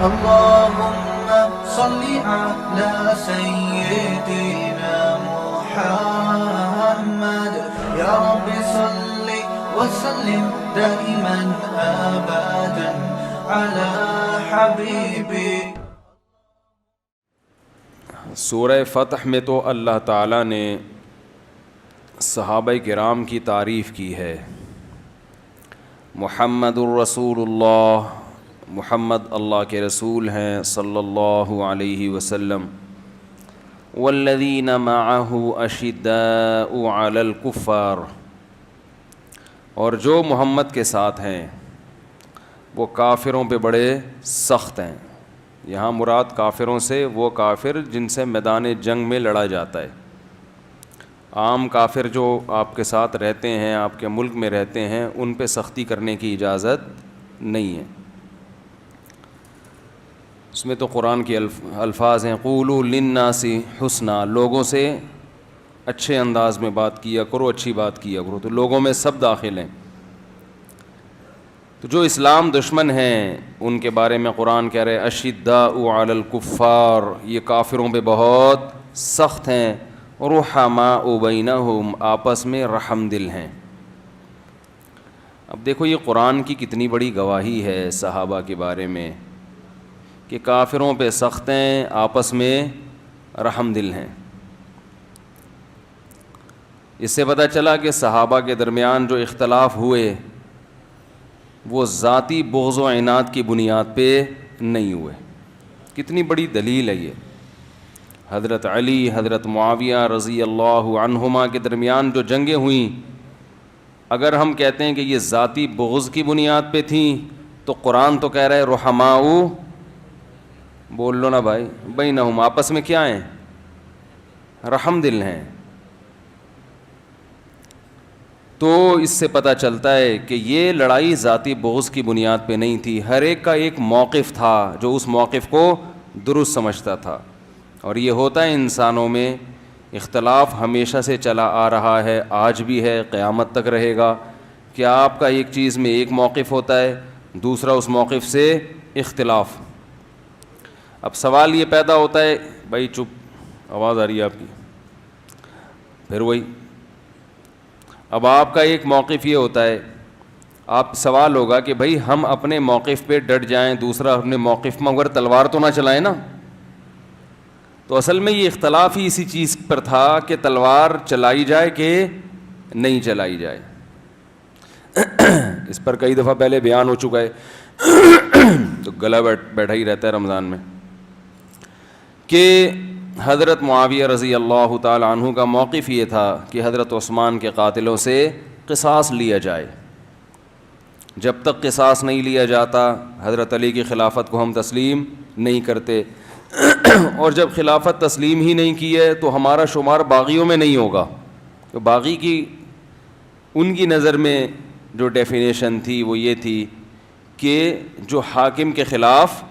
اللهم صل على سيدنا محمد يا رب صل وسلم دائما ابدا على حبيبي. سورہ فتح میں تو اللہ تعالیٰ نے صحابہ کرام کی تعریف کی ہے. محمد الرسول اللہ، محمد اللہ کے رسول ہیں صلی اللہ علیہ وسلم. والذین معہ اشداء علی الکفار، اور جو محمد کے ساتھ ہیں وہ کافروں پہ بڑے سخت ہیں. یہاں مراد کافروں سے وہ کافر جن سے میدان جنگ میں لڑا جاتا ہے. عام کافر جو آپ کے ساتھ رہتے ہیں، آپ کے ملک میں رہتے ہیں، ان پہ سختی کرنے کی اجازت نہیں ہے. اس میں تو قرآن کے الفاظ ہیں قولوا للناس حسنا، لوگوں سے اچھے انداز میں بات کیا کرو، اچھی بات کیا کرو. تو لوگوں میں سب داخل ہیں. تو جو اسلام دشمن ہیں ان کے بارے میں قرآن کہہ رہے اشداء علی الکفار، یہ کافروں پہ بہت سخت ہیں. رحماء بینہم، آپس میں رحم دل ہیں. اب دیکھو یہ قرآن کی کتنی بڑی گواہی ہے صحابہ کے بارے میں کہ کافروں پہ سخت ہیں، آپس میں رحم دل ہیں. اس سے پتہ چلا کہ صحابہ کے درمیان جو اختلاف ہوئے وہ ذاتی بغض و عناد کی بنیاد پہ نہیں ہوئے. کتنی بڑی دلیل ہے یہ. حضرت علی، حضرت معاویہ رضی اللہ عنہما کے درمیان جو جنگیں ہوئیں، اگر ہم کہتے ہیں کہ یہ ذاتی بغض کی بنیاد پہ تھیں تو قرآن تو کہہ رہا ہے رحماء، بول لو نا بھائی، بینہم، آپس میں کیا ہیں؟ رحم دل ہیں. تو اس سے پتہ چلتا ہے کہ یہ لڑائی ذاتی بغض کی بنیاد پہ نہیں تھی. ہر ایک کا ایک موقف تھا جو اس موقف کو درست سمجھتا تھا. اور یہ ہوتا ہے انسانوں میں، اختلاف ہمیشہ سے چلا آ رہا ہے، آج بھی ہے، قیامت تک رہے گا کہ آپ کا ایک چیز میں ایک موقف ہوتا ہے، دوسرا اس موقف سے اختلاف. اب سوال یہ پیدا ہوتا ہے، بھائی چپ، آواز آ رہی ہے آپ کی، پھر وہی. اب آپ کا ایک موقف یہ ہوتا ہے، آپ سوال ہوگا کہ بھائی ہم اپنے موقف پہ ڈٹ جائیں، دوسرا اپنے موقف میں مگر تلوار تو نہ چلائیں نا. تو اصل میں یہ اختلاف ہی اسی چیز پر تھا کہ تلوار چلائی جائے کہ نہیں چلائی جائے. اس پر کئی دفعہ پہلے بیان ہو چکا ہے تو گلا بیٹھا ہی رہتا ہے رمضان میں، کہ حضرت معاویہ رضی اللہ تعالی عنہ کا موقف یہ تھا کہ حضرت عثمان کے قاتلوں سے قصاص لیا جائے. جب تک قصاص نہیں لیا جاتا حضرت علی کی خلافت کو ہم تسلیم نہیں کرتے، اور جب خلافت تسلیم ہی نہیں کی ہے تو ہمارا شمار باغیوں میں نہیں ہوگا. تو باغی کی ان کی نظر میں جو ڈیفینیشن تھی وہ یہ تھی کہ جو حاکم کے خلاف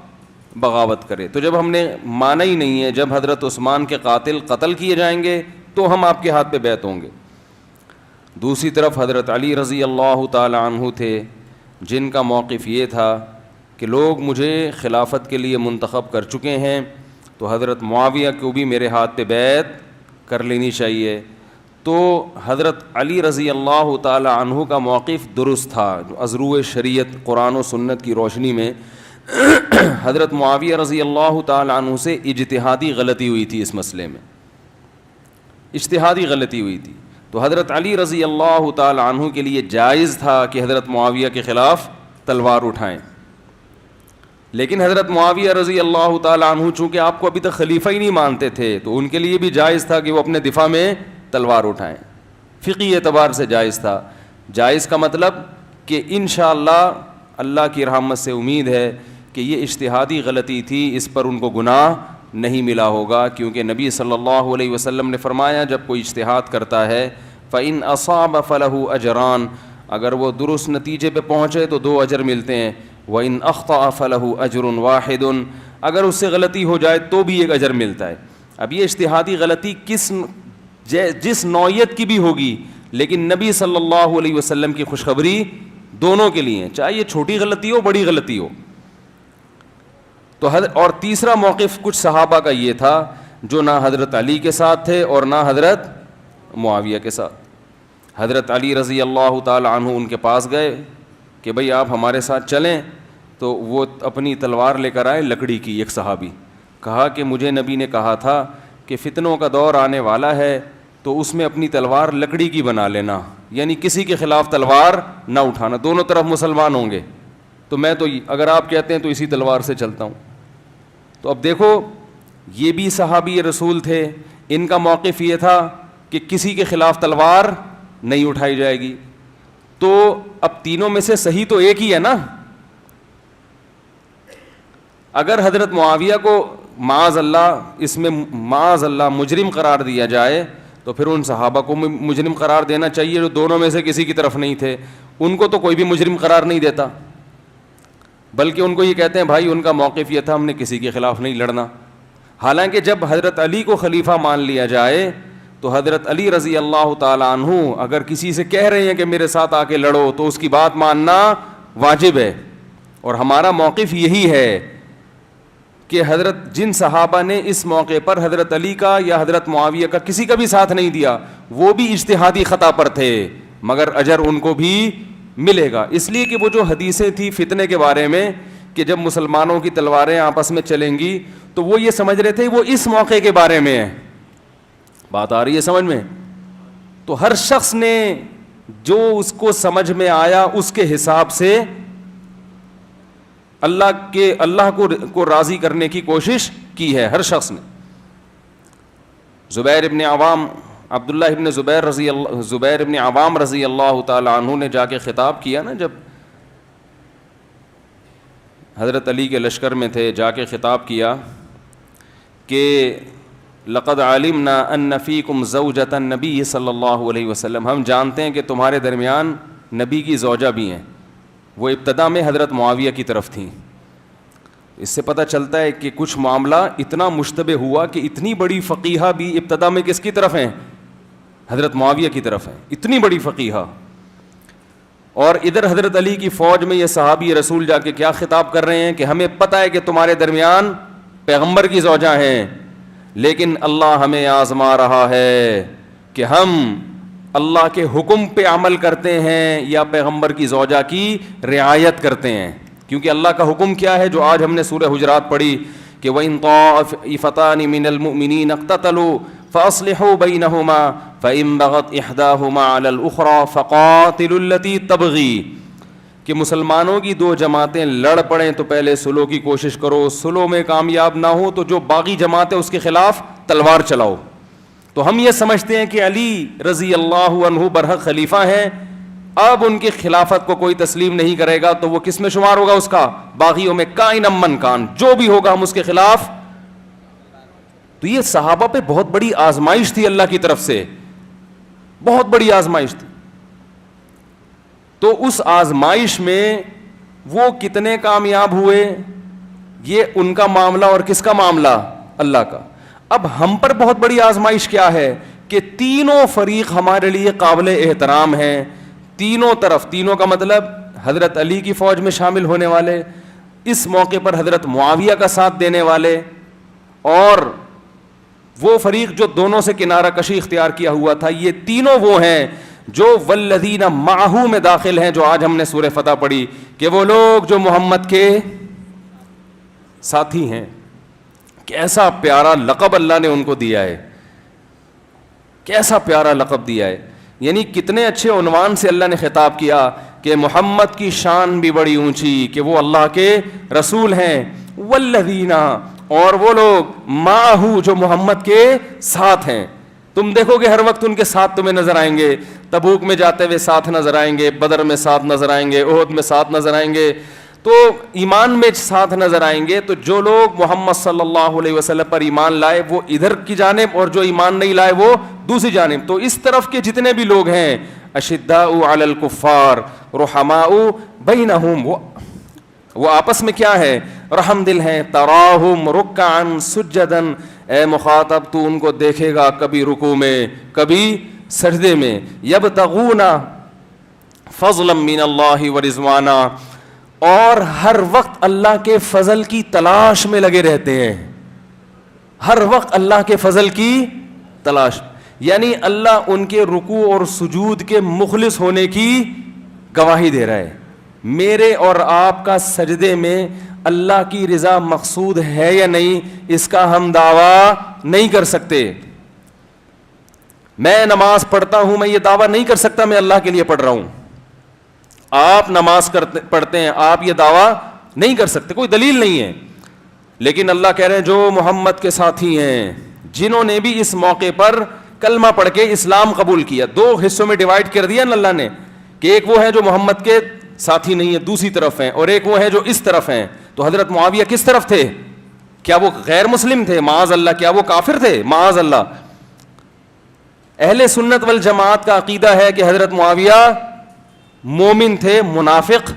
بغاوت کرے. تو جب ہم نے مانا ہی نہیں ہے، جب حضرت عثمان کے قاتل قتل کیے جائیں گے تو ہم آپ کے ہاتھ پہ بیعت ہوں گے. دوسری طرف حضرت علی رضی اللہ تعالی عنہ تھے جن کا موقف یہ تھا کہ لوگ مجھے خلافت کے لیے منتخب کر چکے ہیں تو حضرت معاویہ کو بھی میرے ہاتھ پہ بیعت کر لینی چاہیے. تو حضرت علی رضی اللہ تعالی عنہ کا موقف درست تھا. از روئے شریعت قرآن و سنت کی روشنی میں حضرت معاویہ رضی اللہ تعالی عنہ سے اجتہادی غلطی ہوئی تھی، اس مسئلے میں اجتہادی غلطی ہوئی تھی. تو حضرت علی رضی اللہ تعالی عنہ کے لیے جائز تھا کہ حضرت معاویہ کے خلاف تلوار اٹھائیں. لیکن حضرت معاویہ رضی اللہ تعالی عنہ چونکہ آپ کو ابھی تک خلیفہ ہی نہیں مانتے تھے تو ان کے لیے بھی جائز تھا کہ وہ اپنے دفاع میں تلوار اٹھائیں. فقہی اعتبار سے جائز تھا. جائز کا مطلب کہ انشاءاللہ اللہ کی رحمت سے امید ہے کہ یہ اجتہادی غلطی تھی، اس پر ان کو گناہ نہیں ملا ہوگا، کیونکہ نبی صلی اللہ علیہ وسلم نے فرمایا جب کوئی اجتہاد کرتا ہے فَإِنْ أَصَابَ فَلَهُ أَجْرَانِ، اگر وہ درست نتیجے پہ پہنچے تو 2 اجر ملتے ہیں. وَإِنْ أَخْطَأَ فَلَهُ أَجْرٌ وَاحِدٌ، اگر اس سے غلطی ہو جائے تو بھی 1 اجر ملتا ہے. اب یہ اجتہادی غلطی جس نوعیت کی بھی ہوگی، لیکن نبی صلی اللہ علیہ وسلم کی خوشخبری دونوں کے لیے، چاہے یہ چھوٹی غلطی ہو بڑی غلطی ہو. تو اور تیسرا موقف کچھ صحابہ کا یہ تھا جو نہ حضرت علی کے ساتھ تھے اور نہ حضرت معاویہ کے ساتھ. حضرت علی رضی اللہ تعالی عنہ ان کے پاس گئے کہ بھئی آپ ہمارے ساتھ چلیں. تو وہ اپنی تلوار لے کر آئے لکڑی کی. ایک صحابی کہا کہ مجھے نبی نے کہا تھا کہ فتنوں کا دور آنے والا ہے تو اس میں اپنی تلوار لکڑی کی بنا لینا, یعنی کسی کے خلاف تلوار نہ اٹھانا, دونوں طرف مسلمان ہوں گے. تو میں تو اگر آپ کہتے ہیں تو اسی تلوار سے چلتا ہوں. تو اب دیکھو یہ بھی صحابی رسول تھے, ان کا موقف یہ تھا کہ کسی کے خلاف تلوار نہیں اٹھائی جائے گی. تو اب تینوں میں سے صحیح تو ایک ہی ہے نا. اگر حضرت معاویہ کو معاذ اللہ اس میں معاذ اللہ مجرم قرار دیا جائے تو پھر ان صحابہ کو مجرم قرار دینا چاہیے جو دونوں میں سے کسی کی طرف نہیں تھے. ان کو تو کوئی بھی مجرم قرار نہیں دیتا, بلکہ ان کو یہ کہتے ہیں بھائی ان کا موقف یہ تھا ہم نے کسی کے خلاف نہیں لڑنا. حالانکہ جب حضرت علی کو خلیفہ مان لیا جائے تو حضرت علی رضی اللہ تعالیٰ عنہ اگر کسی سے کہہ رہے ہیں کہ میرے ساتھ آ کے لڑو تو اس کی بات ماننا واجب ہے. اور ہمارا موقف یہی ہے کہ حضرت جن صحابہ نے اس موقع پر حضرت علی کا یا حضرت معاویہ کا کسی کا بھی ساتھ نہیں دیا وہ بھی اجتہادی خطا پر تھے, مگر اجر ان کو بھی ملے گا. اس لیے کہ وہ جو حدیثیں تھیں فتنے کے بارے میں کہ جب مسلمانوں کی تلواریں آپس میں چلیں گی تو وہ یہ سمجھ رہے تھے وہ اس موقع کے بارے میں ہے. بات آ رہی ہے سمجھ میں؟ تو ہر شخص نے جو اس کو سمجھ میں آیا اس کے حساب سے اللہ کو راضی کرنے کی کوشش کی ہے ہر شخص نے. زبیر ابن عوام عبداللہ ابن زبیر ابن عوام رضی اللہ تعالی عنہ نے جا کے خطاب کیا نا, جب حضرت علی کے لشکر میں تھے, جا کے خطاب کیا کہ لقد علمنا ان فیکم زوجۃ النبی صلی اللہ علیہ وسلم, ہم جانتے ہیں کہ تمہارے درمیان نبی کی زوجہ بھی ہیں. وہ ابتدا میں حضرت معاویہ کی طرف تھیں. اس سے پتہ چلتا ہے کہ کچھ معاملہ اتنا مشتبہ ہوا کہ اتنی بڑی فقیہہ بھی ابتدا میں کس کی طرف ہیں؟ حضرت معاویہ کی طرف ہیں, اتنی بڑی فقیہہ. اور ادھر حضرت علی کی فوج میں یہ صحابی رسول جا کے کیا خطاب کر رہے ہیں کہ ہمیں پتہ ہے کہ تمہارے درمیان پیغمبر کی زوجہ ہیں, لیکن اللہ ہمیں آزما رہا ہے کہ ہم اللہ کے حکم پہ عمل کرتے ہیں یا پیغمبر کی زوجہ کی رعایت کرتے ہیں. کیونکہ اللہ کا حکم کیا ہے جو آج ہم نے سورہ حجرات پڑھی کہ وَإِن طَائِفَتَانِ مِنَ الْمُؤْمِنِينَ اقْتَتَلُوا فَأَصْلِحُوا بَيْنَهُمَا فَإِن بَغَتْ إِحْدَاهُمَا عَلَى الْأُخْرَى فَقَاتِلُوا الَّتِي تَبْغِي, کہ مسلمانوں کی دو جماعتیں لڑ پڑیں تو پہلے صلح کی کوشش کرو, صلح میں کامیاب نہ ہو تو جو باقی جماعت ہے اس کے خلاف تلوار چلاؤ. تو ہم یہ سمجھتے ہیں کہ علی رضی اللہ عنہ برحق خلیفہ ہیں, اب ان کی خلافت کو کوئی تسلیم نہیں کرے گا تو وہ کس میں شمار ہوگا؟ اس کا باغیوں میں, کائن من کان, جو بھی ہوگا ہم اس کے خلاف. تو یہ صحابہ پہ بہت بڑی آزمائش تھی اللہ کی طرف سے, بہت بڑی آزمائش تھی. تو اس آزمائش میں وہ کتنے کامیاب ہوئے یہ ان کا معاملہ اور کس کا معاملہ؟ اللہ کا. اب ہم پر بہت بڑی آزمائش کیا ہے کہ تینوں فریق ہمارے لیے قابل احترام ہیں, تینوں طرف, تینوں کا مطلب حضرت علی کی فوج میں شامل ہونے والے, اس موقع پر حضرت معاویہ کا ساتھ دینے والے, اور وہ فریق جو دونوں سے کنارہ کشی اختیار کیا ہوا تھا. یہ تینوں وہ ہیں جو والذین معہ میں داخل ہیں, جو آج ہم نے سورہ فتح پڑھی کہ وہ لوگ جو محمد کے ساتھی ہیں. کیسا پیارا لقب اللہ نے ان کو دیا ہے, کیسا پیارا لقب دیا ہے. یعنی کتنے اچھے عنوان سے اللہ نے خطاب کیا کہ محمد کی شان بھی بڑی اونچی کہ وہ اللہ کے رسول ہیں. والذین, اور وہ لوگ معہ جو محمد کے ساتھ ہیں. تم دیکھو گے ہر وقت ان کے ساتھ تمہیں نظر آئیں گے, تبوک میں جاتے ہوئے ساتھ نظر آئیں گے, بدر میں ساتھ نظر آئیں گے, احد میں ساتھ نظر آئیں گے, تو ایمان میں ساتھ نظر آئیں گے. تو جو لوگ محمد صلی اللہ علیہ وسلم پر ایمان لائے وہ ادھر کی جانب, اور جو ایمان نہیں لائے وہ دوسری جانب. تو اس طرف کے جتنے بھی لوگ ہیں, اشداء علی الکفار رحماء بینہم, وہ آپس میں کیا ہے؟ رحم دل ہیں. تراہم رکعا سجدا, اے مخاطب تو ان کو دیکھے گا کبھی رکوع میں کبھی سجدے میں. یبتغون فضلا من اللہ ورضوانا, اور ہر وقت اللہ کے فضل کی تلاش میں لگے رہتے ہیں, ہر وقت اللہ کے فضل کی تلاش, یعنی اللہ ان کے رکوع اور سجود کے مخلص ہونے کی گواہی دے رہا ہے. میرے اور آپ کا سجدے میں اللہ کی رضا مقصود ہے یا نہیں, اس کا ہم دعویٰ نہیں کر سکتے. میں نماز پڑھتا ہوں, میں یہ دعویٰ نہیں کر سکتا میں اللہ کے لیے پڑھ رہا ہوں. آپ نماز پڑھتے ہیں, آپ یہ دعویٰ نہیں کر سکتے, کوئی دلیل نہیں ہے. لیکن اللہ کہہ رہے ہیں جو محمد کے ساتھی ہیں, جنہوں نے بھی اس موقع پر کلمہ پڑھ کے اسلام قبول کیا. دو حصوں میں ڈیوائڈ کر دیا نا اللہ نے, کہ ایک وہ ہے جو محمد کے ساتھی نہیں ہے, دوسری طرف ہیں, اور ایک وہ ہے جو اس طرف ہیں. تو حضرت معاویہ کس طرف تھے؟ کیا وہ غیر مسلم تھے؟ معاذ اللہ. کیا وہ کافر تھے؟ معاذ اللہ. اہل سنت والجماعت کا عقیدہ ہے کہ حضرت معاویہ مومن تھے. منافق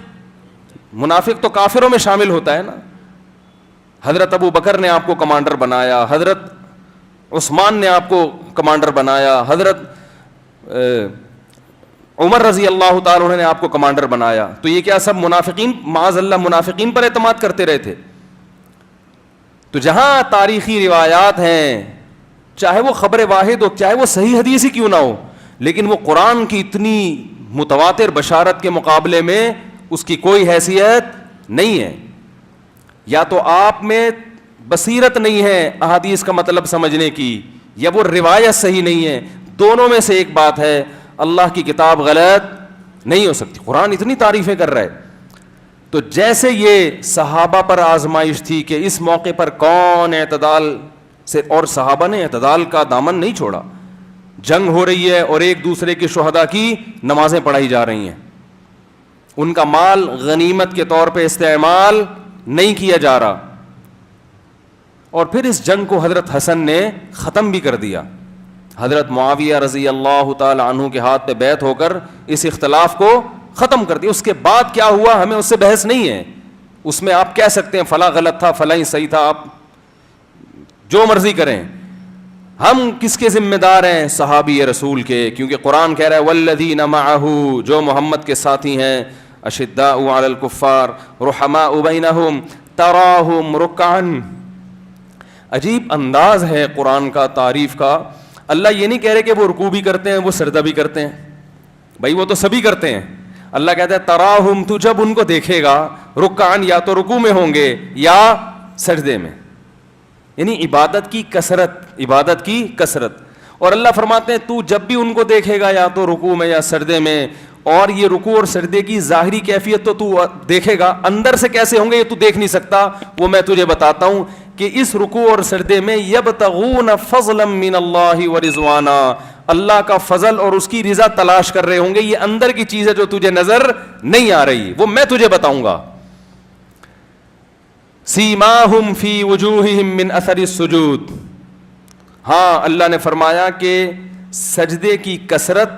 تو کافروں میں شامل ہوتا ہے نا. حضرت ابو بکر نے آپ کو کمانڈر بنایا, حضرت عثمان نے آپ کو کمانڈر بنایا, حضرت عمر رضی اللہ تعالیٰ عنہ نے آپ کو کمانڈر بنایا. تو یہ کیا سب منافقین, معاذ اللہ, منافقین پر اعتماد کرتے رہے تھے؟ تو جہاں تاریخی روایات ہیں, چاہے وہ خبر واحد ہو, چاہے وہ صحیح حدیث ہی کیوں نہ ہو, لیکن وہ قرآن کی اتنی متواتر بشارت کے مقابلے میں اس کی کوئی حیثیت نہیں ہے. یا تو آپ میں بصیرت نہیں ہے احادیث کا مطلب سمجھنے کی, یا وہ روایت صحیح نہیں ہے. دونوں میں سے ایک بات ہے, اللہ کی کتاب غلط نہیں ہو سکتی. قرآن اتنی تعریفیں کر رہا ہے. تو جیسے یہ صحابہ پر آزمائش تھی کہ اس موقع پر کون اعتدال سے, اور صحابہ نے اعتدال کا دامن نہیں چھوڑا. جنگ ہو رہی ہے اور ایک دوسرے کے شہداء کی نمازیں پڑھائی جا رہی ہیں, ان کا مال غنیمت کے طور پہ استعمال نہیں کیا جا رہا. اور پھر اس جنگ کو حضرت حسن نے ختم بھی کر دیا. حضرت معاویہ رضی اللہ تعالی عنہ کے ہاتھ پہ بیعت ہو کر اس اختلاف کو ختم کر دیا. اس کے بعد کیا ہوا ہمیں اس سے بحث نہیں ہے. اس میں آپ کہہ سکتے ہیں فلاں غلط تھا, فلاں صحیح تھا, آپ جو مرضی کریں. ہم کس کے ذمہ دار ہیں؟ صحابی رسول کے, کیونکہ قرآن کہہ رہا ہے والذین معہ, جو محمد کے ساتھی ہیں, اشداء علی الکفار رحماء بینہم تراہم رکعا. عجیب انداز ہے قرآن کا تعریف کا. اللہ یہ نہیں کہہ رہے کہ وہ رکوع بھی کرتے ہیں, وہ سجدہ بھی کرتے ہیں, بھائی وہ تو سبھی کرتے ہیں. اللہ کہتا ہے تراہم, تو جب ان کو دیکھے گا, رکعن, یا تو رکوع میں ہوں گے یا سجدے میں, یعنی عبادت کی کثرت. اور اللہ فرماتے ہیں تو جب بھی ان کو دیکھے گا یا تو رکوع میں یا سجدے میں, اور یہ رکوع اور سجدے کی ظاہری کیفیت تو دیکھے گا, اندر سے کیسے ہوں گے یہ تو دیکھ نہیں سکتا, وہ میں تجھے بتاتا ہوں کہ اس رکوع اور سجدے میں یبتغون فضلا من اللہ ورضوانا, اللہ کا فضل اور اس کی رضا تلاش کر رہے ہوں گے. یہ اندر کی چیز ہے جو تجھے نظر نہیں آ رہی, وہ میں تجھے بتاؤں گا. سیماہم فی وجوہہم من اثر السجود. ہاں اللہ نے فرمایا کہ سجدے کی کثرت,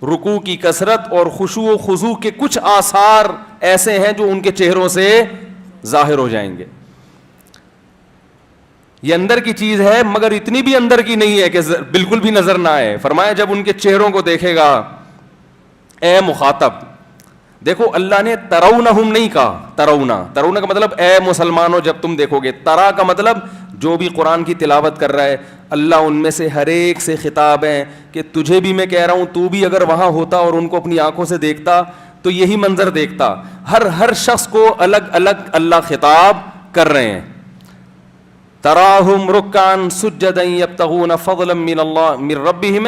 رکوع کی کثرت اور خشوع و خضوع کے کچھ آثار ایسے ہیں جو ان کے چہروں سے ظاہر ہو جائیں گے. یہ اندر کی چیز ہے مگر اتنی بھی اندر کی نہیں ہے کہ بالکل بھی نظر نہ آئے. فرمایا جب ان کے چہروں کو دیکھے گا اے مخاطب, دیکھو اللہ نے ترونہم نہیں کہا, ترونا کا مطلب اے مسلمانوں جب تم دیکھو گے. ترا کا مطلب جو بھی قرآن کی تلاوت کر رہا ہے, اللہ ان میں سے ہر ایک سے خطاب ہے کہ تجھے بھی میں کہہ رہا ہوں, تو بھی اگر وہاں ہوتا اور ان کو اپنی آنکھوں سے دیکھتا تو یہی منظر دیکھتا. ہر شخص کو الگ الگ اللہ خطاب کر رہے ہیں. تراہم رکعا سجدا یبتغون فضلا من اللہ من ربہم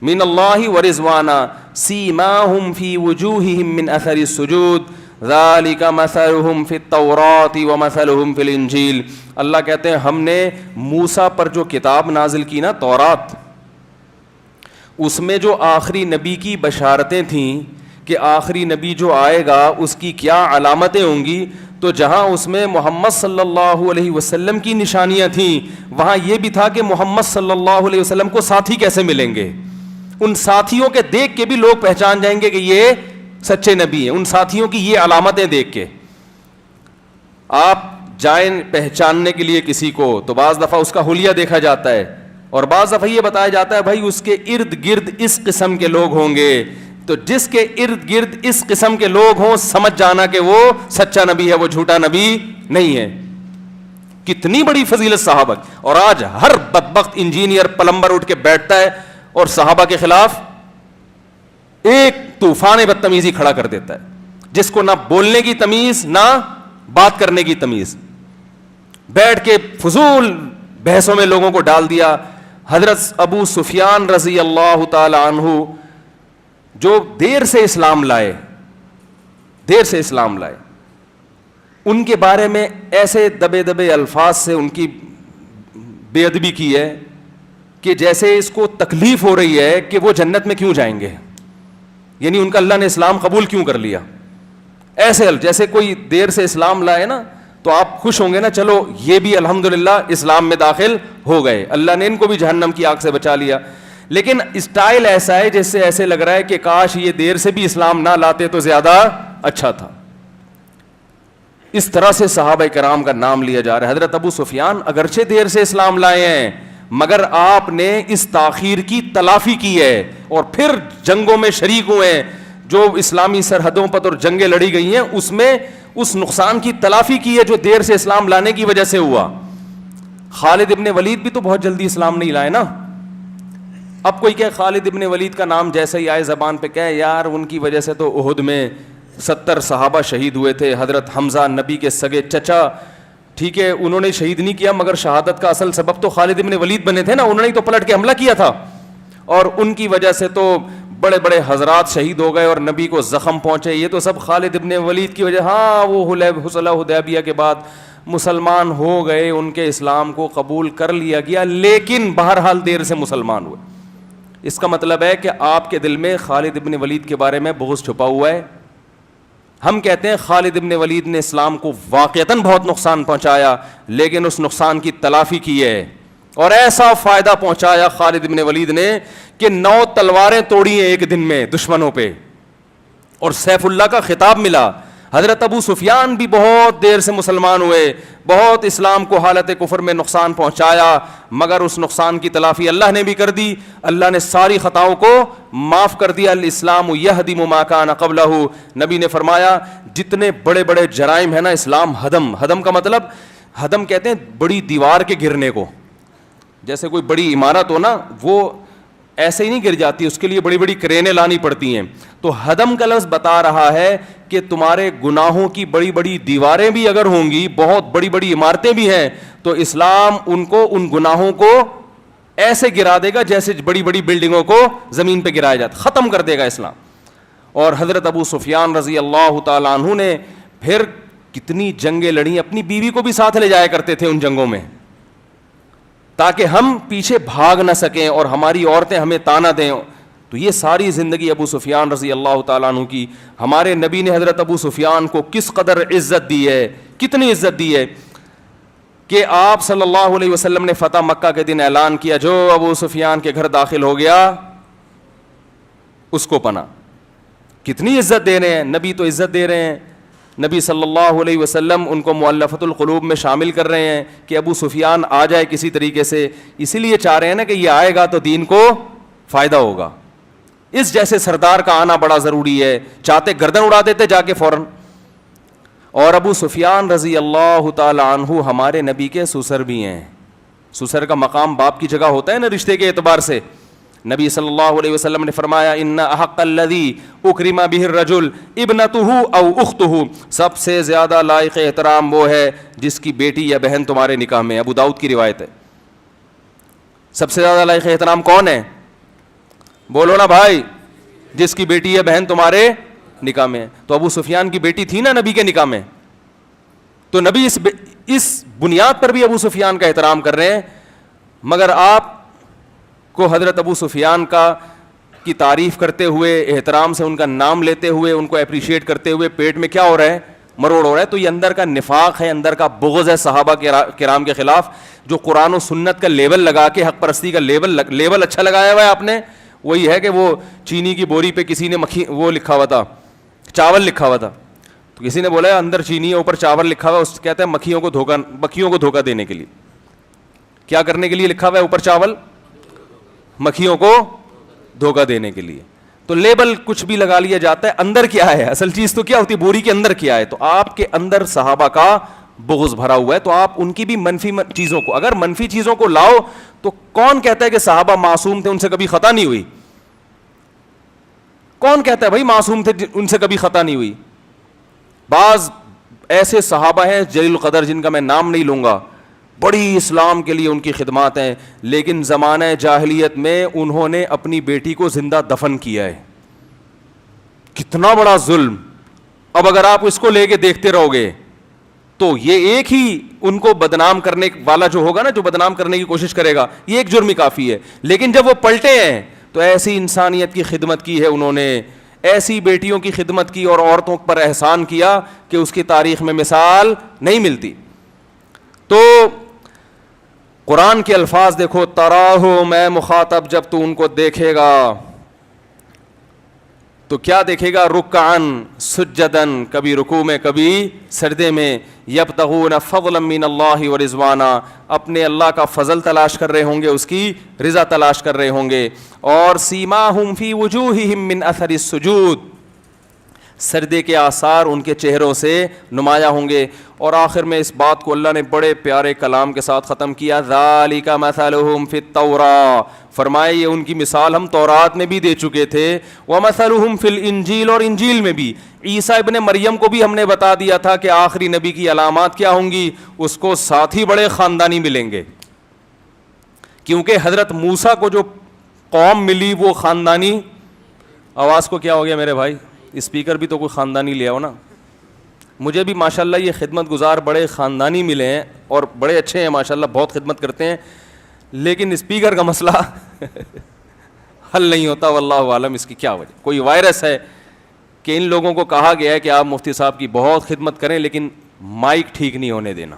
من اللہ ورضوانا سیماہم فی وجوہہم من اثر السجود ذالک مثلہم فی التوراۃ ومثلہم فی الانجیل. اللہ کہتے ہیں ہم نے موسیٰ پر جو کتاب نازل کی نا, تورات, اس میں جو آخری نبی کی بشارتیں تھیں کہ آخری نبی جو آئے گا اس کی کیا علامتیں ہوں گی, تو جہاں اس میں محمد صلی اللہ علیہ وسلم کی نشانیاں تھیں, وہاں یہ بھی تھا کہ محمد صلی اللہ علیہ وسلم کو ساتھی کیسے ملیں گے. ان ساتھیوں کے دیکھ کے بھی لوگ پہچان جائیں گے کہ یہ سچے نبی ہیں, ان ساتھیوں کی یہ علامتیں دیکھ کے. آپ جائیں پہچاننے کے لیے کسی کو تو بعض دفعہ اس کا حلیہ دیکھا جاتا ہے, اور بعض دفعہ یہ بتایا جاتا ہے بھائی اس کے ارد گرد اس قسم کے لوگ ہوں گے تو جس کے ارد گرد اس قسم کے لوگ ہوں سمجھ جانا کہ وہ سچا نبی ہے, وہ جھوٹا نبی نہیں ہے. کتنی بڑی فضیلت صحابہ کی. اور آج ہر بدبخت انجینئر پلمبر اٹھ کے بیٹھتا ہے اور صحابہ کے خلاف ایک طوفان بدتمیزی کھڑا کر دیتا ہے, جس کو نہ بولنے کی تمیز نہ بات کرنے کی تمیز, بیٹھ کے فضول بحثوں میں لوگوں کو ڈال دیا. حضرت ابو سفیان رضی اللہ تعالی عنہ جو دیر سے اسلام لائے, ان کے بارے میں ایسے دبے دبے الفاظ سے ان کی بے ادبی کی ہے کہ جیسے اس کو تکلیف ہو رہی ہے کہ وہ جنت میں کیوں جائیں گے, یعنی ان کا اللہ نے اسلام قبول کیوں کر لیا. ایسے جیسے کوئی دیر سے اسلام لائے نا تو آپ خوش ہوں گے نا, چلو یہ بھی الحمدللہ اسلام میں داخل ہو گئے, اللہ نے ان کو بھی جہنم کی آگ سے بچا لیا. لیکن اسٹائل ایسا ہے جس سے ایسے لگ رہا ہے کہ کاش یہ دیر سے بھی اسلام نہ لاتے تو زیادہ اچھا تھا. اس طرح سے صحابہ کرام کا نام لیا جا رہا ہے. حضرت ابو سفیان اگرچہ دیر سے اسلام لائے ہیں مگر آپ نے اس تاخیر کی تلافی کی ہے اور پھر جنگوں میں شریک ہوئے ہیں. جو اسلامی سرحدوں پر اور جنگیں لڑی گئی ہیں اس میں اس نقصان کی تلافی کی ہے جو دیر سے اسلام لانے کی وجہ سے ہوا. خالد ابن ولید بھی تو بہت جلدی اسلام نہیں لائے نا. اب کوئی کہ خالد ابن ولید کا نام جیسے ہی آئے زبان پہ کہے یار ان کی وجہ سے تو احد میں 70 صحابہ شہید ہوئے تھے. حضرت حمزہ نبی کے سگے چچا, ٹھیک ہے انہوں نے شہید نہیں کیا مگر شہادت کا اصل سبب تو خالد ابن ولید بنے تھے نا, انہوں نے تو پلٹ کے حملہ کیا تھا اور ان کی وجہ سے تو بڑے بڑے حضرات شہید ہو گئے اور نبی کو زخم پہنچے. یہ تو سب خالد ابن ولید کی وجہ. ہاں وہ صلح حدیبیہ کے بعد مسلمان ہو گئے, ان کے اسلام کو قبول کر لیا گیا لیکن بہرحال دیر سے مسلمان ہوئے. اس کا مطلب ہے کہ آپ کے دل میں خالد ابن ولید کے بارے میں بغض چھپا ہوا ہے. ہم کہتے ہیں خالد ابن ولید نے اسلام کو واقعتاً بہت نقصان پہنچایا لیکن اس نقصان کی تلافی کی ہے اور ایسا فائدہ پہنچایا خالد ابن ولید نے کہ 9 تلواریں توڑی ہیں ایک دن میں دشمنوں پہ اور سیف اللہ کا خطاب ملا. حضرت ابو سفیان بھی بہت دیر سے مسلمان ہوئے, بہت اسلام کو حالت کفر میں نقصان پہنچایا مگر اس نقصان کی تلافی اللہ نے بھی کر دی. اللہ نے ساری خطاؤں کو معاف کر دیا. الاسلام یہدم ما کان قبلہ, نبی نے فرمایا جتنے بڑے بڑے جرائم ہیں نا اسلام ہدم کا مطلب ہدم کہتے ہیں بڑی دیوار کے گرنے کو. جیسے کوئی بڑی عمارت ہو نا وہ ایسے ہی نہیں گر جاتی, اس کے لیے بڑی بڑی کرینیں لانی پڑتی ہیں. تو ہدم کا لفظ بتا رہا ہے کہ تمہارے گناہوں کی بڑی بڑی دیواریں بھی اگر ہوں گی, بہت بڑی بڑی عمارتیں بھی ہیں, تو اسلام ان گناہوں کو ایسے گرا دے گا جیسے بڑی بڑی بلڈنگوں کو زمین پہ گرایا جاتا, ختم کر دے گا اسلام. اور حضرت ابو سفیان رضی اللہ تعالیٰ عنہ نے پھر کتنی جنگیں لڑی, اپنی بیوی کو بھی ساتھ لے جایا کرتے تھے ان جنگوں میں تاکہ ہم پیچھے بھاگ نہ سکیں اور ہماری عورتیں ہمیں تانا دیں. تو یہ ساری زندگی ابو سفیان رضی اللہ تعالیٰ عنہ کی. ہمارے نبی نے حضرت ابو سفیان کو کس قدر عزت دی ہے, کتنی عزت دی ہے کہ آپ صلی اللہ علیہ وسلم نے فتح مکہ کے دن اعلان کیا جو ابو سفیان کے گھر داخل ہو گیا اس کو پناہ. کتنی عزت دے رہے ہیں نبی, تو عزت دے رہے ہیں. نبی صلی اللہ علیہ وسلم ان کو مؤلفۃ القلوب میں شامل کر رہے ہیں کہ ابو سفیان آ جائے کسی طریقے سے, اسی لیے چاہ رہے ہیں نا کہ یہ آئے گا تو دین کو فائدہ ہوگا. اس جیسے سردار کا آنا بڑا ضروری ہے, چاہتے گردن اڑا دیتے جا کے فوراً. اور ابو سفیان رضی اللہ تعالی عنہ ہمارے نبی کے سسر بھی ہیں. سسر کا مقام باپ کی جگہ ہوتا ہے نا رشتے کے اعتبار سے. نبی صلی اللہ علیہ وسلم نے فرمایا ان احق الذی اکرم بہ الرجل ابنتہ او اختہ, سب سے زیادہ لائق احترام وہ ہے جس کی بیٹی یا بہن تمہارے نکاح میں. ابو داؤد کی روایت ہے. سب سے زیادہ لائق احترام کون ہے؟ بولو نا بھائی, جس کی بیٹی یا بہن تمہارے نکاح میں. تو ابو سفیان کی بیٹی تھی نا نبی کے نکاح میں, تو نبی اس بنیاد پر بھی ابو سفیان کا احترام کر رہے ہیں. مگر آپ کو حضرت ابو سفیان کی تعریف کرتے ہوئے, احترام سے ان کا نام لیتے ہوئے, ان کو اپریشیٹ کرتے ہوئے پیٹ میں کیا ہو رہا ہے, مروڑ ہو رہا ہے. تو یہ اندر کا نفاق ہے, اندر کا بغض ہے صحابہ کرام کے خلاف. جو قرآن و سنت کا لیبل لگا کے حق پرستی کا لیبل اچھا لگایا ہوا ہے آپ نے, وہی ہے کہ وہ چینی کی بوری پہ کسی نے وہ لکھا ہوا تھا, چاول لکھا ہوا تھا, تو کسی نے بولا اندر چینی ہے اوپر چاول لکھا ہوا ہے. اس کہتے ہیں مکھیوں کو دھوکہ دینے کے لیے. کیا کرنے کے لیے لکھا ہوا ہے اوپر چاول؟ مکھیوں کو دھوکہ دینے کے لیے. تو لیبل کچھ بھی لگا لیا جاتا ہے, اندر کیا ہے, اصل چیز تو کیا ہوتی ہے, بوری کے اندر کیا ہے. تو آپ کے اندر صحابہ کا بغض بھرا ہوا ہے, تو آپ ان کی بھی منفی چیزوں کو, اگر منفی چیزوں کو لاؤ تو کون کہتا ہے کہ صحابہ معصوم تھے, ان سے کبھی خطا نہیں ہوئی؟ کون کہتا ہے بھائی معصوم تھے, ان سے کبھی خطا نہیں ہوئی؟ بعض ایسے صحابہ ہیں جلیل القدر, جن کا میں نام نہیں لوں گا, بڑی اسلام کے لیے ان کی خدمات ہیں, لیکن زمانہ جاہلیت میں انہوں نے اپنی بیٹی کو زندہ دفن کیا ہے. کتنا بڑا ظلم. اب اگر آپ اس کو لے کے دیکھتے رہو گے تو یہ ایک ہی ان کو بدنام کرنے والا جو ہوگا نا, جو بدنام کرنے کی کوشش کرے گا, یہ ایک جرم ہی کافی ہے. لیکن جب وہ پلٹے ہیں تو ایسی انسانیت کی خدمت کی ہے انہوں نے, ایسی بیٹیوں کی خدمت کی اور عورتوں پر احسان کیا کہ اس کی تاریخ میں مثال نہیں ملتی. تو قرآن کے الفاظ دیکھو, تراہو میں مخاطب, جب تو ان کو دیکھے گا تو کیا دیکھے گا؟ رکعن سجدن, کبھی رکوع میں کبھی سجدے میں, یبتغون فضلا من اللہ ورضوانا, اپنے اللہ کا فضل تلاش کر رہے ہوں گے, اس کی رضا تلاش کر رہے ہوں گے. اور سیماہم فی وجوہہم من اثر السجود, سجدے کے آثار ان کے چہروں سے نمایاں ہوں گے. اور آخر میں اس بات کو اللہ نے بڑے پیارے کلام کے ساتھ ختم کیا, ذالک مثلہم فی التوراۃ, فرمائے یہ ان کی مثال ہم تورات میں بھی دے چکے تھے, ومثلہم فی الانجیل, اور انجیل میں بھی. عیسیٰ ابن مریم کو بھی ہم نے بتا دیا تھا کہ آخری نبی کی علامات کیا ہوں گی, اس کو ساتھی بڑے خاندانی ملیں گے, کیونکہ حضرت موسیٰ کو جو قوم ملی وہ خاندانی. آواز کو کیا ہو گیا میرے بھائی؟ اسپیکر بھی تو کوئی خاندانی لے آؤ نا. مجھے بھی ماشاءاللہ یہ خدمت گزار بڑے خاندانی ملے ہیں اور بڑے اچھے ہیں ماشاءاللہ, بہت خدمت کرتے ہیں, لیکن اسپیکر کا مسئلہ حل نہیں ہوتا. واللہ عالم اس کی کیا وجہ, کوئی وائرس ہے کہ ان لوگوں کو کہا گیا ہے کہ آپ مفتی صاحب کی بہت خدمت کریں لیکن مائک ٹھیک نہیں ہونے دینا.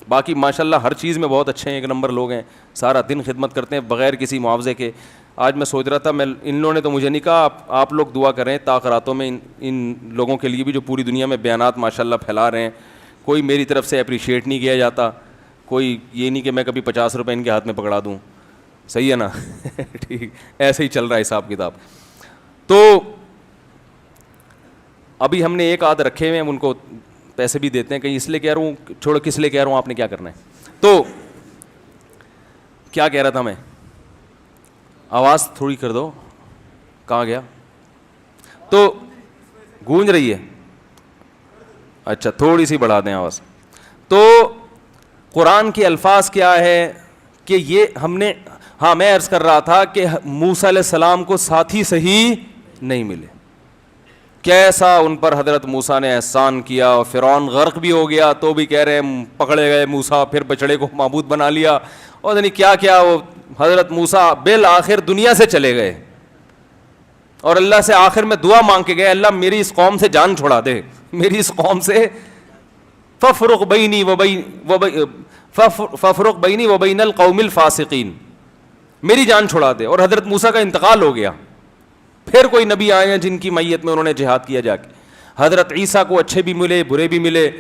باقی ماشاءاللہ ہر چیز میں بہت اچھے ہیں, ایک نمبر لوگ ہیں, سارا دن خدمت کرتے ہیں بغیر کسی معاوضے کے. آج میں سوچ رہا تھا, ان لوگوں نے تو مجھے نہیں کہا, آپ لوگ دعا کریں تاخراتوں میں ان لوگوں کے لیے بھی جو پوری دنیا میں بیانات ماشاءاللہ پھیلا رہے ہیں. کوئی میری طرف سے اپریشیٹ نہیں کیا جاتا, کوئی یہ نہیں کہ میں کبھی 50 روپے ان کے ہاتھ میں پکڑا دوں, صحیح ہے نا؟ ٹھیک, ایسے ہی چل رہا ہے حساب کتاب. تو ابھی ہم نے ایک آدھ رکھے ہوئے ہیں, ان کو پیسے بھی دیتے ہیں, کہیں اس لیے کہہ رہا ہوں, چھوڑو کس لیے کہہ رہا ہوں, آپ نے کیا کرنا ہے. تو کیا کہہ رہا تھا میں, آواز تھوڑی کر دو, کہاں گیا؟ تو گونج رہی ہے, اچھا تھوڑی سی بڑھا دیں آواز. تو قرآن کے الفاظ کیا ہے کہ یہ ہم نے, ہاں میں عرض کر رہا تھا کہ موسیٰ علیہ السلام کو ساتھی صحیح نہیں ملے, کیسا ان پر حضرت موسیٰ نے احسان کیا, اور فرعون غرق بھی ہو گیا تو بھی کہہ رہے ہیں پکڑے گئے موسیٰ, پھر بچڑے کو معبود بنا لیا, اور نہیں کیا کیا, وہ حضرت موسیٰ بالآخر دنیا سے چلے گئے اور اللہ سے آخر میں دعا مانگ کے گئے, اللہ میری اس قوم سے جان چھڑا دے, میری اس قوم سے ففرق بینی و بین القوم الفاسقین, میری جان چھڑا دے. اور حضرت موسیٰ کا انتقال ہو گیا. پھر کوئی نبی آئے ہیں جن کی میت میں انہوں نے جہاد کیا جا کے. حضرت عیسیٰ کو اچھے بھی ملے برے بھی ملے,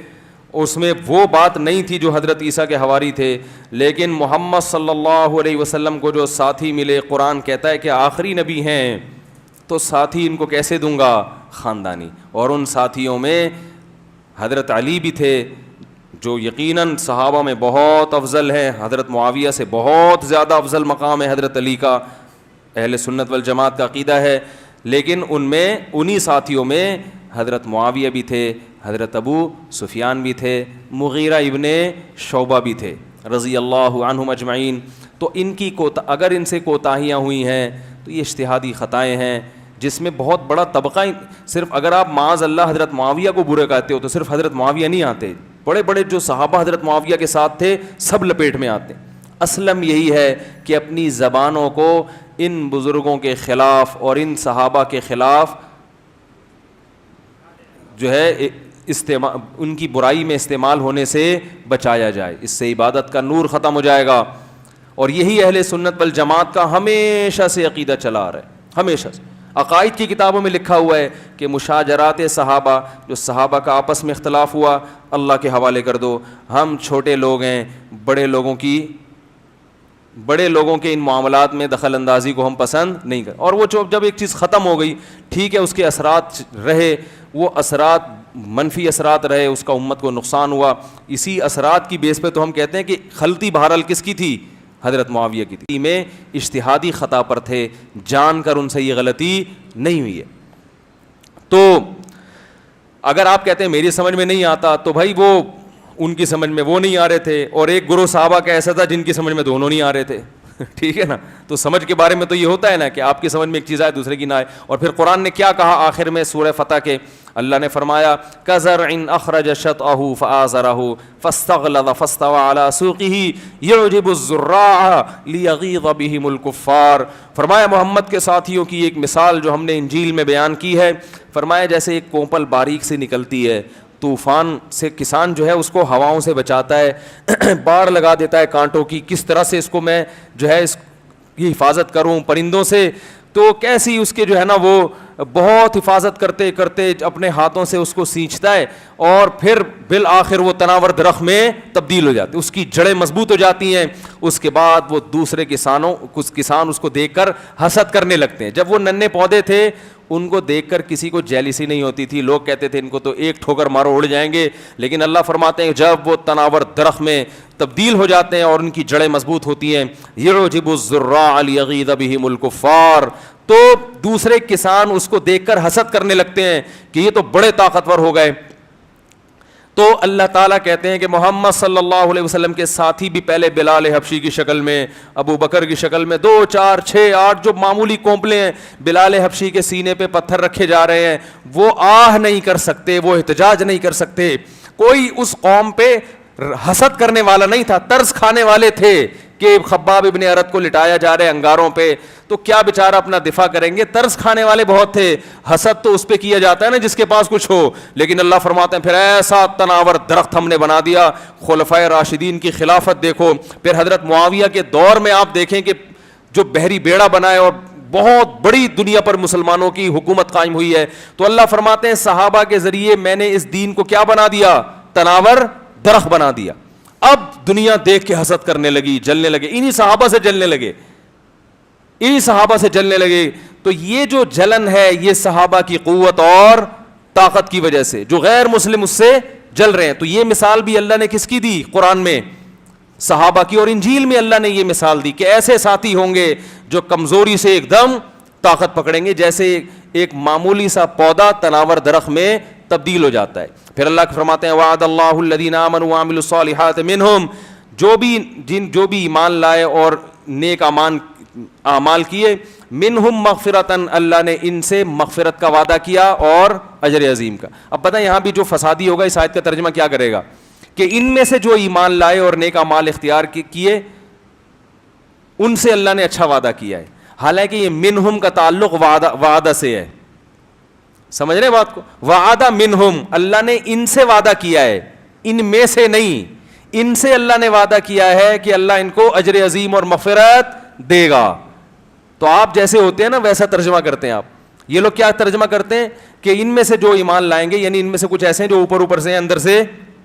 اس میں وہ بات نہیں تھی جو حضرت عیسیٰ کے حواری تھے, لیکن محمد صلی اللہ علیہ وسلم کو جو ساتھی ملے, قرآن کہتا ہے کہ آخری نبی ہیں تو ساتھی ان کو کیسے دوں گا؟ خاندانی. اور ان ساتھیوں میں حضرت علی بھی تھے جو یقیناً صحابہ میں بہت افضل ہیں, حضرت معاویہ سے بہت زیادہ افضل مقام ہے حضرت علی کا, اہل سنت والجماعت کا عقیدہ ہے. لیکن ان میں انہی ساتھیوں میں حضرت معاویہ بھی تھے, حضرت ابو سفیان بھی تھے, مغیرہ ابن شعبہ بھی تھے رضی اللہ عنہم اجمعین. تو ان کی اگر ان سے کوتاہیاں ہوئی ہیں تو یہ اجتہادی خطائیں ہیں, جس میں بہت بڑا طبقہ, صرف اگر آپ معاذ اللہ حضرت معاویہ کو برے کہتے ہو تو صرف حضرت معاویہ نہیں آتے, بڑے بڑے جو صحابہ حضرت معاویہ کے ساتھ تھے سب لپیٹ میں آتے. اسلم یہی ہے کہ اپنی زبانوں کو ان بزرگوں کے خلاف اور ان صحابہ کے خلاف جو ہے ان کی برائی میں استعمال ہونے سے بچایا جائے, اس سے عبادت کا نور ختم ہو جائے گا. اور یہی اہل سنت والجماعت کا ہمیشہ سے عقیدہ چلا آ رہا ہے, ہمیشہ سے. عقائد کی کتابوں میں لکھا ہوا ہے کہ مشاجرات صحابہ, جو صحابہ کا آپس میں اختلاف ہوا, اللہ کے حوالے کر دو, ہم چھوٹے لوگ ہیں, بڑے لوگوں کی بڑے لوگوں کے ان معاملات میں دخل اندازی کو ہم پسند نہیں کرتے. اور وہ جب ایک چیز ختم ہو گئی, ٹھیک ہے اس کے اثرات رہے, وہ اثرات منفی اثرات رہے, اس کا امت کو نقصان ہوا, اسی اثرات کی بیس پہ تو ہم کہتے ہیں کہ غلطی بہرحال کس کی تھی؟ حضرت معاویہ کی تھی. میں اجتہادی خطا پر تھے, جان کر ان سے یہ غلطی نہیں ہوئی ہے. تو اگر آپ کہتے ہیں میری سمجھ میں نہیں آتا, تو بھائی وہ ان کی سمجھ میں وہ نہیں آ رہے تھے, اور ایک گروہ صحابہ کا ایسا تھا جن کی سمجھ میں دونوں نہیں آ رہے تھے. ٹھیک ہے نا, تو سمجھ کے بارے میں تو یہ ہوتا ہے نا کہ آپ کی سمجھ میں ایک چیز آئے دوسرے کی نہ آئے. اور پھر قرآن نے کیا کہا آخر میں سورہ فتح کے؟ اللہ نے فرمایا کزرع اخرج شطأہ فآزرہ فاستغلظ فاستوى على سوقه يعجب الزراع ليغيظ بهم الكفار. فرمایا محمد کے ساتھیوں کی ایک مثال جو ہم نے انجیل میں بیان کی ہے, فرمایا جیسے ایک کونپل باریک سے نکلتی ہے, طوفان سے کسان جو ہے اس کو ہواؤں سے بچاتا ہے, باڑ لگا دیتا ہے کانٹوں کی, کس طرح سے اس کو میں جو ہے اس کی حفاظت کروں پرندوں سے, تو کیسی اس کے جو ہے نا وہ بہت حفاظت کرتے کرتے اپنے ہاتھوں سے اس کو سینچتا ہے, اور پھر بالآخر وہ تناور درخت میں تبدیل ہو جاتی ہے, اس کی جڑیں مضبوط ہو جاتی ہیں. اس کے بعد وہ دوسرے کسان اس کو دیکھ کر حسد کرنے لگتے ہیں. جب وہ ننھے پودے تھے ان کو دیکھ کر کسی کو جیلسی نہیں ہوتی تھی, لوگ کہتے تھے ان کو تو ایک ٹھوکر مارو اڑ جائیں گے, لیکن اللہ فرماتے ہیں جب وہ تناور درخت میں تبدیل ہو جاتے ہیں اور ان کی جڑیں مضبوط ہوتی ہیں, یعجب الزراع لیغیظ بہم الکفار, تو دوسرے کسان اس کو دیکھ کر حسد کرنے لگتے ہیں کہ یہ تو بڑے طاقتور ہو گئے. تو اللہ تعالیٰ کہتے ہیں کہ محمد صلی اللہ علیہ وسلم کے ساتھی بھی پہلے بلال حبشی کی شکل میں, ابو بکر کی شکل میں, 2 4 6 8 جو معمولی کونپلے ہیں, بلال حبشی کے سینے پہ پتھر رکھے جا رہے ہیں, وہ آہ نہیں کر سکتے, وہ احتجاج نہیں کر سکتے. کوئی اس قوم پہ حسد کرنے والا نہیں تھا, ترس کھانے والے تھے کہ خباب ابن ارت کو لٹایا جا رہا ہے انگاروں پہ, تو کیا بیچارہ اپنا دفاع کریں گے. ترس کھانے والے بہت تھے, حسد تو اس پہ کیا جاتا ہے نا جس کے پاس کچھ ہو, لیکن اللہ فرماتے ہیں پھر ایسا تناور درخت ہم نے بنا دیا. خلفائے راشدین کی خلافت دیکھو, پھر حضرت معاویہ کے دور میں آپ دیکھیں کہ جو بحری بیڑا بنا ہے اور بہت بڑی دنیا پر مسلمانوں کی حکومت قائم ہوئی ہے. تو اللہ فرماتے ہیں صحابہ کے ذریعے میں نے اس دین کو کیا بنا دیا؟ تناور درخت بنا دیا. اب دنیا دیکھ کے حسد کرنے لگی, جلنے لگے, انہی صحابہ سے جلنے لگے, انہی صحابہ سے جلنے لگے. تو یہ جو جلن ہے یہ صحابہ کی قوت اور طاقت کی وجہ سے, جو غیر مسلم اس سے جل رہے ہیں. تو یہ مثال بھی اللہ نے کس کی دی قرآن میں؟ صحابہ کی. اور انجیل میں اللہ نے یہ مثال دی کہ ایسے ساتھی ہوں گے جو کمزوری سے ایک دم طاقت پکڑیں گے, جیسے ایک معمولی سا پودا تناور درخت میں تبدیل ہو جاتا ہے. پھر اللہ کے فرماتے ہیں وعد اللہ الذین آمنوا وعملوا الصالحات منہم, جو بھی ایمان لائے اور نیک اعمال کیے, منہم مغفرتاً, اللہ نے ان سے مغفرت کا وعدہ کیا اور اجر عظیم کا. اب پتہ یہاں بھی جو فسادی ہوگا اس آیت کا ترجمہ کیا کرے گا کہ ان میں سے جو ایمان لائے اور نیک اعمال اختیار کیے ان سے اللہ نے اچھا وعدہ کیا ہے. حالانکہ یہ منہم کا تعلق وعدہ سے ہے, سمجھ رہے بات کو؟ وعدہ منہم, اللہ نے ان سے وعدہ کیا ہے, ان میں سے نہیں. ان سے اللہ نے وعدہ کیا ہے کہ اللہ ان کو اجر عظیم اور مغفرت دے گا. تو آپ جیسے ہوتے ہیں نا ویسا ترجمہ کرتے ہیں آپ. یہ لوگ کیا ترجمہ کرتے ہیں کہ ان میں سے جو ایمان لائیں گے, یعنی ان میں سے کچھ ایسے ہیں جو اوپر سے ہیں اندر سے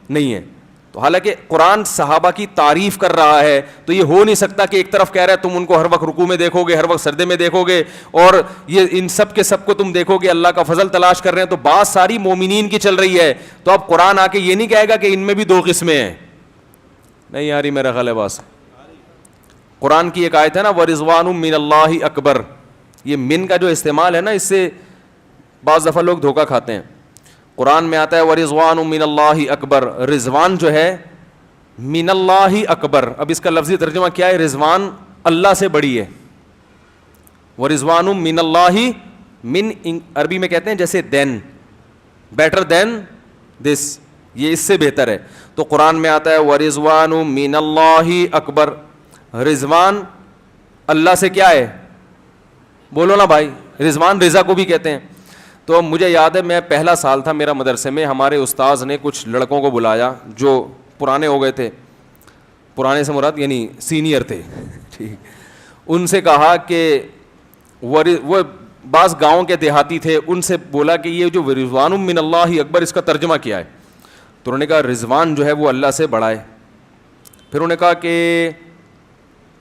نہیں ہیں. تو حالانکہ قرآن صحابہ کی تعریف کر رہا ہے, تو یہ ہو نہیں سکتا کہ ایک طرف کہہ رہا ہے تم ان کو ہر وقت رکوع میں دیکھو گے, ہر وقت سجدے میں دیکھو گے, اور یہ ان سب کے سب کو تم دیکھو گے اللہ کا فضل تلاش کر رہے ہیں. تو بات ساری مومنین کی چل رہی ہے. تو اب قرآن آ کے یہ نہیں کہے گا کہ ان میں بھی 2 قسمیں ہیں. نہیں آ رہی میرا خیال ہے بس. قرآن کی ایک آیت ہے نا ورضوان من اللہ اکبر, یہ من کا جو استعمال ہے نا اس سے بعض دفعہ لوگ دھوکہ کھاتے ہیں. قرآن میں آتا ہے ورضوان من اللہ اکبر, رضوان جو ہے من اللہ اکبر. اب اس کا لفظی ترجمہ کیا ہے؟ رضوان اللہ سے بڑی ہے. ورضوان من اللہ, من عربی میں کہتے ہیں جیسے دین, بیٹر دین دس, یہ اس سے بہتر ہے. تو قرآن میں آتا ہے ورضوان من اللہ اکبر, رضوان اللہ سے کیا ہے؟ بولو نا بھائی, رضوان رضا کو بھی کہتے ہیں. تو مجھے یاد ہے میں پہلا سال تھا میرا مدرسے میں, ہمارے استاذ نے کچھ لڑکوں کو بلایا جو پرانے ہو گئے تھے, پرانے سے مراد یعنی سینئر تھے, ٹھیک. ان سے کہا کہ وہ بعض گاؤں کے دیہاتی تھے, ان سے بولا کہ یہ جو رضوان من اللہ اکبر اس کا ترجمہ کیا ہے؟ تو انہوں نے کہا رضوان جو ہے وہ اللہ سے بڑا ہے. پھر انہوں نے کہا کہ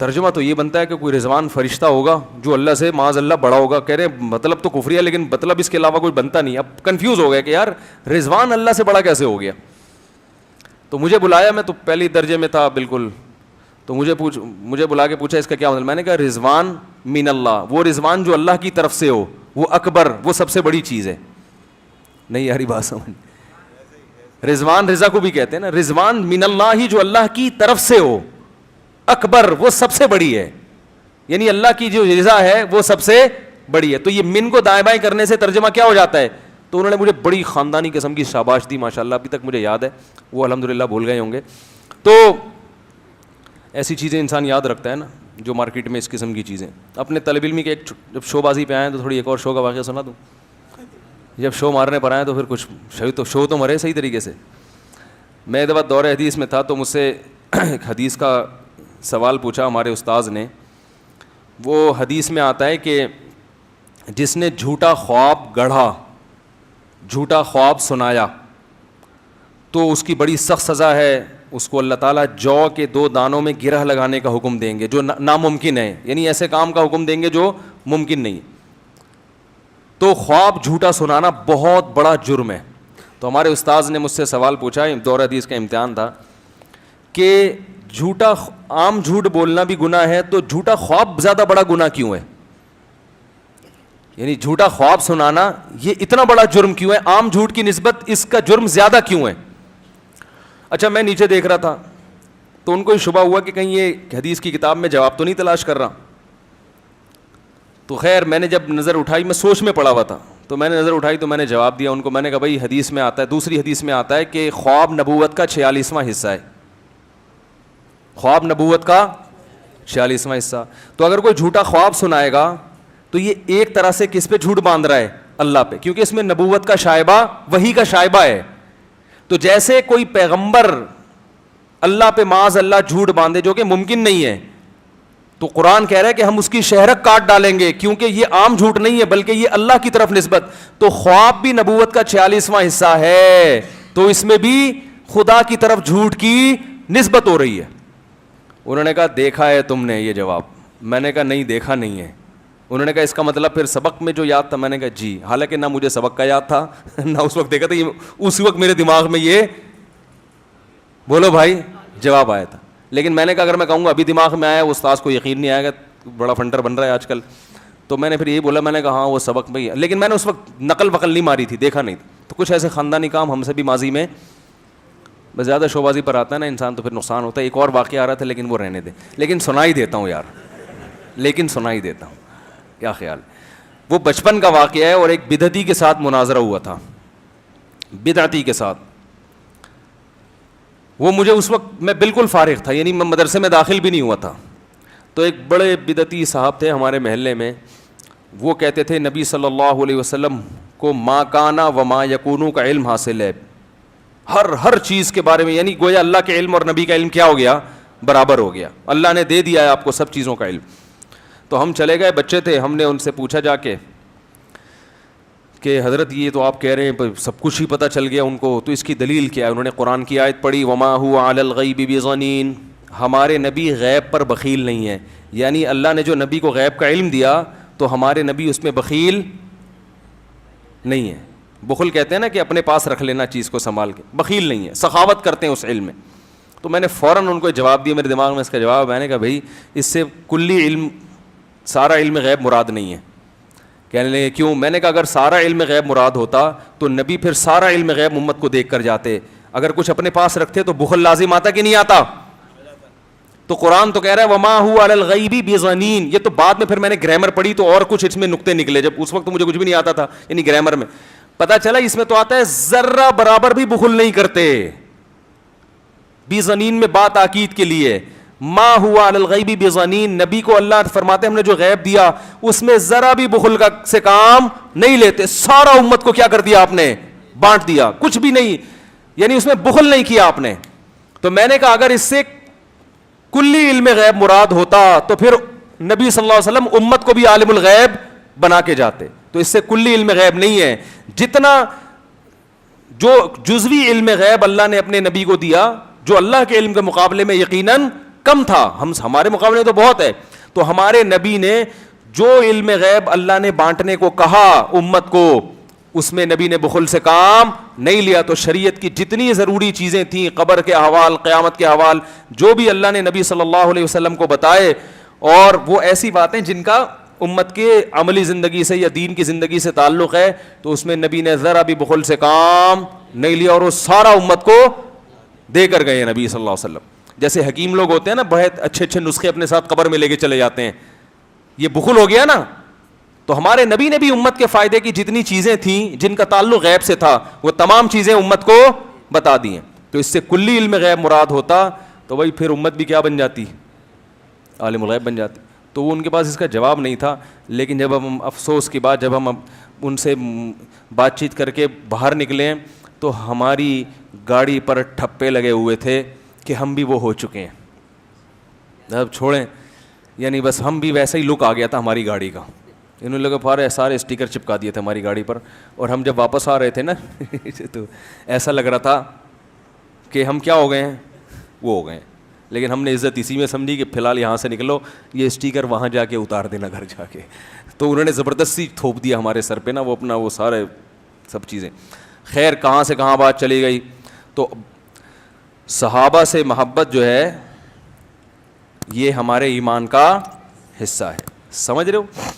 ترجمہ تو یہ بنتا ہے کہ کوئی رضوان فرشتہ ہوگا جو اللہ سے معاذ اللہ بڑا ہوگا. کہہ رہے مطلب تو کفری ہے لیکن مطلب اس کے علاوہ کوئی بنتا نہیں. اب کنفیوز ہو گیا کہ یار رضوان اللہ سے بڑا کیسے ہو گیا. تو مجھے بلایا, میں تو پہلی درجے میں تھا بالکل, تو مجھے بلا کے پوچھا اس کا کیا مطلب. میں نے کہا رضوان من اللہ, وہ رضوان جو اللہ کی طرف سے ہو, وہ اکبر, وہ سب سے بڑی چیز ہے. نہیں یاری بات سمجھ, رضوان رضا کو بھی کہتے ہیں نا, رضوان من اللہ ہی جو اللہ کی طرف سے ہو, اکبر وہ سب سے بڑی ہے, یعنی اللہ کی جو رضا ہے وہ سب سے بڑی ہے. تو یہ من کو دائیں بائیں کرنے سے ترجمہ کیا ہو جاتا ہے. تو انہوں نے مجھے بڑی خاندانی قسم کی شاباش دی ماشاءاللہ, ابھی تک مجھے یاد ہے, وہ الحمدللہ بھول گئے ہوں گے. تو ایسی چیزیں انسان یاد رکھتا ہے نا جو مارکیٹ میں اس قسم کی چیزیں. اپنے طالب علمی کے ایک جب شو بازی پہ آئے تو تھوڑی ایک اور شو کا واقعہ سنا دوں. جب شو مارنے پر آئے تو پھر کچھ شو تو مرے صحیح طریقے سے. میں ایک دفعہ دور حدیث میں تھا تو مجھ سے ایک حدیث کا سوال پوچھا ہمارے استاذ نے. وہ حدیث میں آتا ہے کہ جس نے جھوٹا خواب گڑھا, جھوٹا خواب سنایا, تو اس کی بڑی سخت سزا ہے. اس کو اللہ تعالیٰ جو کے 2 دانوں میں گرہ لگانے کا حکم دیں گے جو ناممکن ہے, یعنی ایسے کام کا حکم دیں گے جو ممکن نہیں. تو خواب جھوٹا سنانا بہت بڑا جرم ہے. تو ہمارے استاذ نے مجھ سے سوال پوچھا, دور حدیث کا امتحان تھا, کہ جھوٹا عام جھوٹ بولنا بھی گناہ ہے تو جھوٹا خواب زیادہ بڑا گناہ کیوں ہے, یعنی جھوٹا خواب سنانا یہ اتنا بڑا جرم کیوں ہے, عام جھوٹ کی نسبت اس کا جرم زیادہ کیوں ہے. اچھا میں نیچے دیکھ رہا تھا تو ان کو یہ شبہ ہوا کہ کہیں یہ حدیث کی کتاب میں جواب تو نہیں تلاش کر رہا. تو خیر میں نے جب نظر اٹھائی, میں سوچ میں پڑا ہوا تھا, تو میں نے نظر اٹھائی تو میں نے جواب دیا ان کو. میں نے کہا بھائی حدیث میں آتا ہے, دوسری حدیث میں آتا ہے کہ خواب نبوت کا 46واں حصہ ہے, خواب نبوت کا 46واں حصہ. تو اگر کوئی جھوٹا خواب سنائے گا تو یہ ایک طرح سے کس پہ جھوٹ باندھ رہا ہے, اللہ پہ, کیونکہ اس میں نبوت کا شائبہ, وحی کا شائبہ ہے. تو جیسے کوئی پیغمبر اللہ پہ معاذ اللہ جھوٹ باندھے جو کہ ممکن نہیں ہے, تو قرآن کہہ رہا ہے کہ ہم اس کی شہرک کاٹ ڈالیں گے, کیونکہ یہ عام جھوٹ نہیں ہے بلکہ یہ اللہ کی طرف نسبت. تو خواب بھی نبوت کا 46واں حصہ ہے, تو اس میں بھی خدا کی طرف جھوٹ کی نسبت ہو رہی ہے. انہوں نے کہا دیکھا ہے تم نے یہ جواب. میں نے کہا نہیں دیکھا نہیں ہے. انہوں نے کہا اس کا مطلب پھر سبق میں جو یاد تھا. میں نے کہا جی, حالانکہ نہ مجھے سبق کا یاد تھا نہ اس وقت دیکھا تھا, اس وقت میرے دماغ میں یہ بولو بھائی جواب آیا تھا. لیکن میں نے کہا اگر میں کہوں گا ابھی دماغ میں آیا, استاذ کو یقین نہیں آئے گا, بڑا فنٹر بن رہا ہے آج کل. تو میں نے پھر یہی بولا, میں نے کہا ہاں وہ سبق میں ہی, لیکن میں نے اس وقت نقل وقل نہیں ماری تھی, دیکھا نہیں. تو کچھ ایسے خاندانی کام ہم سے بھی ماضی میں, بس زیادہ شوبازی پر آتا ہے نا انسان تو پھر نقصان ہوتا ہے. ایک اور واقعہ آ رہا تھا لیکن وہ رہنے دیں, لیکن سنا ہی دیتا ہوں یار, لیکن سنا ہی دیتا ہوں. کیا خیال, وہ بچپن کا واقعہ ہے اور ایک بدعتی کے ساتھ مناظرہ ہوا تھا, بدعتی کے ساتھ. وہ مجھے اس وقت میں بالکل فارغ تھا, یعنی میں مدرسے میں داخل بھی نہیں ہوا تھا. تو ایک بڑے بدعتی صاحب تھے ہمارے محلے میں, وہ کہتے تھے نبی صلی اللہ علیہ وسلم کو ما کانا و ما یکونو کا علم حاصل ہے, ہر چیز کے بارے میں, یعنی گویا اللہ کے علم اور نبی کا علم کیا ہو گیا, برابر ہو گیا. اللہ نے دے دیا ہے آپ کو سب چیزوں کا علم. تو ہم چلے گئے, بچے تھے, ہم نے ان سے پوچھا جا کے کہ حضرت یہ تو آپ کہہ رہے ہیں سب کچھ ہی پتہ چل گیا ان کو, تو اس کی دلیل کیا ہے؟ انہوں نے قرآن کی آیت پڑھی, وما هو علی الغیب بضنین, ہمارے نبی غیب پر بخیل نہیں ہے. یعنی اللہ نے جو نبی کو غیب کا علم دیا تو ہمارے نبی اس میں بخیل نہیں ہے. بخل کہتے ہیں نا کہ اپنے پاس رکھ لینا چیز کو سنبھال کے, بخیل نہیں ہے, سخاوت کرتے ہیں اس علم میں. تو میں نے فوراً ان کو جواب دیا, میرے دماغ میں اس کا جواب, میں نے کہا بھائی اس سے کلی علم, سارا علم غیب مراد نہیں ہے. کہنے لگے کیوں؟ میں نے کہا اگر سارا علم غیب مراد ہوتا تو نبی پھر سارا علم غیب امت کو دیکھ کر جاتے. اگر کچھ اپنے پاس رکھتے تو بخل لازم آتا کہ نہیں آتا؟ تو قرآن تو کہہ رہا ہے وما هو علی الغیب بضنین. یہ تو بعد میں پھر میں نے گرامر پڑھی تو اور کچھ اس میں نقطے نکلے, جب اس وقت تو مجھے کچھ بھی نہیں آتا تھا, یعنی گرامر میں پتہ چلا اس میں تو آتا ہے ذرہ برابر بھی بخل نہیں کرتے. بضنین میں بات تاکید کے لیے, ما ہوا علی الغیب بضنین, نبی کو اللہ فرماتے ہیں ہم نے جو غیب دیا اس میں ذرا بھی بخل کا سے کام نہیں لیتے. سارا امت کو کیا کر دیا آپ نے, بانٹ دیا, کچھ بھی نہیں, یعنی اس میں بخل نہیں کیا آپ نے. تو میں نے کہا اگر اس سے کلی علم غیب مراد ہوتا تو پھر نبی صلی اللہ علیہ وسلم امت کو بھی عالم الغیب بنا کے جاتے. تو اس سے کلی علم غیب نہیں ہے, جتنا جو جزوی علم غیب اللہ نے اپنے نبی کو دیا جو اللہ کے علم کے مقابلے میں یقیناً کم تھا, ہمارے مقابلے میں تو بہت ہے. تو ہمارے نبی نے جو علم غیب اللہ نے بانٹنے کو کہا امت کو, اس میں نبی نے بخل سے کام نہیں لیا. تو شریعت کی جتنی ضروری چیزیں تھیں, قبر کے احوال, قیامت کے احوال, جو بھی اللہ نے نبی صلی اللہ علیہ وسلم کو بتائے, اور وہ ایسی باتیں جن کا امت کے عملی زندگی سے یا دین کی زندگی سے تعلق ہے, تو اس میں نبی نے ذرا بھی بخل سے کام نہیں لیا, اور وہ سارا امت کو دے کر گئے نبی صلی اللہ علیہ وسلم. جیسے حکیم لوگ ہوتے ہیں نا, بہت اچھے اچھے نسخے اپنے ساتھ قبر میں لے کے چلے جاتے ہیں, یہ بخل ہو گیا نا. تو ہمارے نبی نے بھی امت کے فائدے کی جتنی چیزیں تھیں جن کا تعلق غیب سے تھا, وہ تمام چیزیں امت کو بتا دی ہیں. تو اس سے کلی علم غیب مراد ہوتا تو وہی پھر امت بھی کیا بن جاتی, عالم الغیب بن جاتی. تو وہ ان کے پاس اس کا جواب نہیں تھا. لیکن جب ہم افسوس کی بات, جب ہم ان سے بات چیت کر کے باہر نکلے تو ہماری گاڑی پر ٹھپے لگے ہوئے تھے کہ ہم بھی وہ ہو چکے ہیں. اب چھوڑیں, یعنی بس ہم بھی ویسا ہی لک آ گیا تھا ہماری گاڑی کا. انہوں نے لوگ سارے اسٹیکر چپکا دیے تھے ہماری گاڑی پر, اور ہم جب واپس آ رہے تھے نا تو ایسا لگ رہا تھا کہ ہم کیا ہو گئے ہیں, وہ ہو گئے ہیں. لیکن ہم نے عزت اسی میں سمجھی کہ فی الحال یہاں سے نکلو, یہ اسٹیکر وہاں جا کے اتار دینا گھر جا کے. تو انہوں نے زبردستی تھوپ دیا ہمارے سر پہ نا وہ اپنا وہ سارے سب چیزیں. خیر کہاں سے کہاں بات چلی گئی. تو صحابہ سے محبت جو ہے یہ ہمارے ایمان کا حصہ ہے, سمجھ رہے ہو.